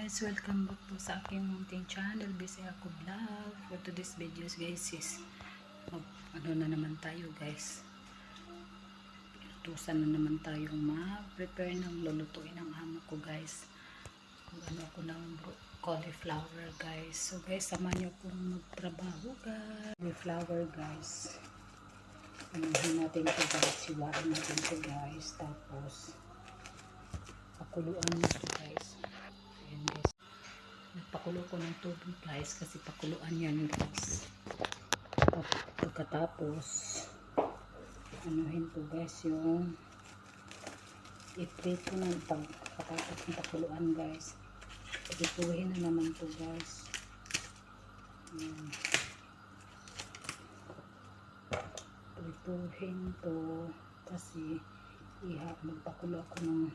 guys, welcome back po sa aking munting channel, Busy Ako Vlog. For today's videos guys is ano na naman tayo guys, tusan na naman tayong ma-prepare ng lulutuin ng amo ko guys. Ano ako ng cauliflower guys. So guys, samahan niyo akong magtrabaho guys. Cauliflower guys, anuhin natin ito guys, siwain natin ito guys, tapos pakuluan nito guys. Ayan guys, nagpakulo ko ng tubig guys kasi pakuluan yan guys. Pagkatapos anuhin ko guys yung i-prito ng pagkatapos ng pakuluan guys. Ituhin na naman to guys. Prituhin to kasi magpakulo ako ng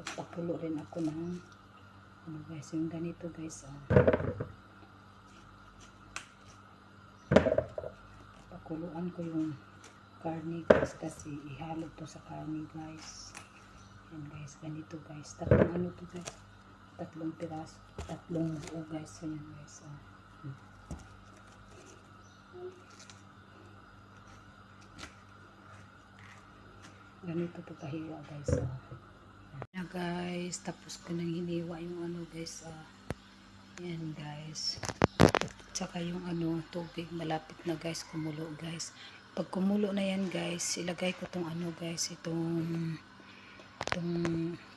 magpakulo rin ako ng ano guys, yung ganito guys. Pakuluan ko yung karne guys kasi ihalo to sa karne guys. Yan guys, ganito guys, tatlong ano to guys, tatlong piraso, tatlong buo guys. So yan guys, ganito po kahiwa guys. Na guys, tapos ko nang hiniwa yung ano guys, yan guys, tsaka yung ano tubig malapit na guys kumulo guys. Pag kumulo na yan guys, ilagay ko tong ano guys, itong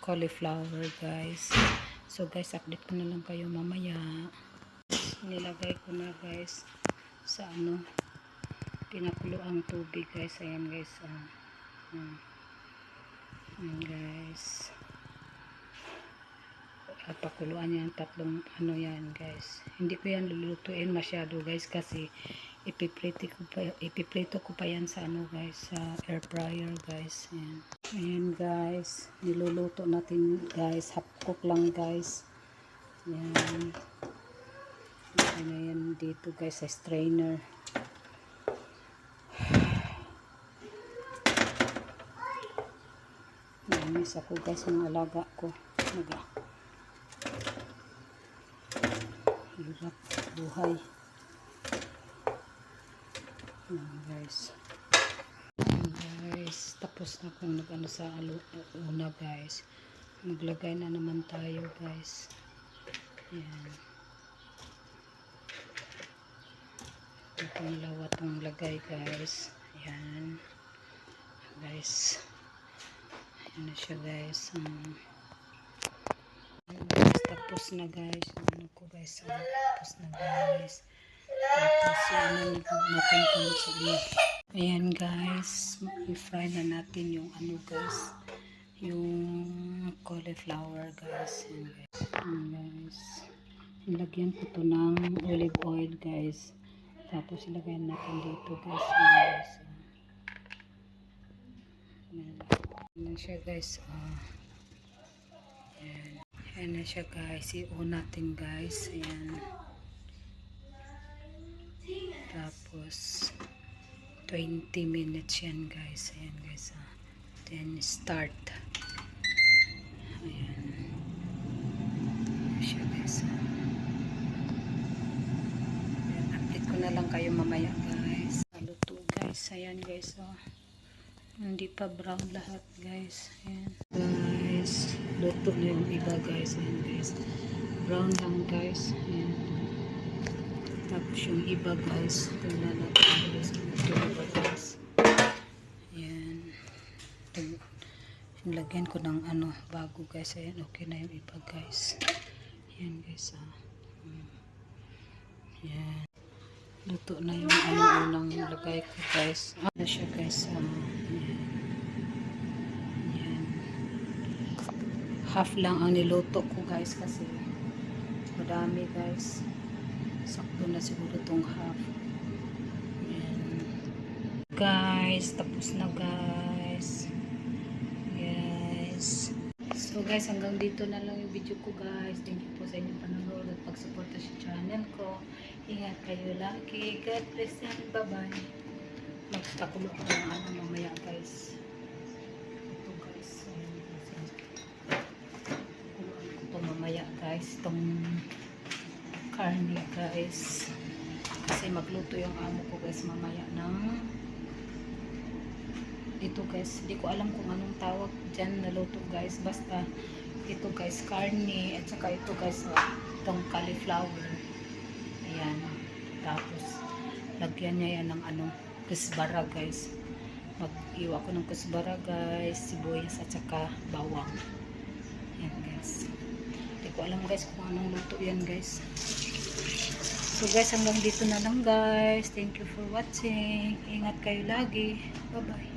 cauliflower guys. So guys, update ko na lang kayo mamaya. Nilagay ko na guys sa ano pinakulo ang tubig guys. Ayan guys, ayan guys, pakuluan yan, tatlong ano yan guys. Hindi ko yan lulutuin masyado guys kasi ipiprito ko pa yan sa ano guys, sa air fryer guys. Ayan guys, niluluto natin guys, half cook lang guys. Yan, yan dito guys sa strainer. Namiss ako guys ng alaga ko. Hirap buhay. Guys, tapos na kung nag-ano sa una guys, maglagay na naman tayo guys. Yan, itong lawat ang lagay guys. Yan guys, yan na siya guys. Tapos na guys, ano ko guys, tapos na guys. Tapos ano natin kung sa ano. Ayan guys, i-fry na natin yung ano guys, yung cauliflower guys. Ayan guys, ilagyan ko to ng olive oil guys, tapos ilagay natin dito guys. Ayan na siya guys. Ayan na siya guys, i-on natin guys. Ayan, tapos 20 minutes yan guys. Ayan guys, then start. Ayan siya guys. Ayan, update ko na lang kayo mamaya guys. Luto guys. Ayan guys, hindi pa brown lahat guys. Ayan guys, luto na yung iba guys. Ayan guys, brown lang guys. Ayan, tapos yung iba guys, tingnan natin guys, yung iba guys. Ayan, lagyan ko ng ano bago guys. Ayan, okay na yung iba guys. Ayan guys, ayan, luto na yung ano unang lagay ko guys. Ano siya guys, ayan, half lang ang niluto ko guys kasi madami guys. Sakto na siguro tong half. Ayan guys, tapos na guys. So guys, hanggang dito na lang yung video ko guys. Thank you po sa inyong panonood at pagsuporta sa channel ko. Ingat kayo lagi. God bless and bye bye. Magpakulo ako ng ano mamaya guys. Ito guys, ayan, pakuloan ko ito guys itong karne guys. Kasi magluto yung amo ko guys mamaya ng ito guys. Hindi ko alam kung anong tawag dyan na luto guys. Basta ito guys karne at saka ito guys itong cauliflower. Ayan. Tapos lagyan niya yan ng kusbara guys. Mag-iwa ko ng kusbara guys, sibuyas at saka bawang. Yan guys. Hindi ko alam guys kung anong luto yan guys. So guys, hanggang dito na lang guys. Thank you for watching. Ingat kayo lagi. Bye bye.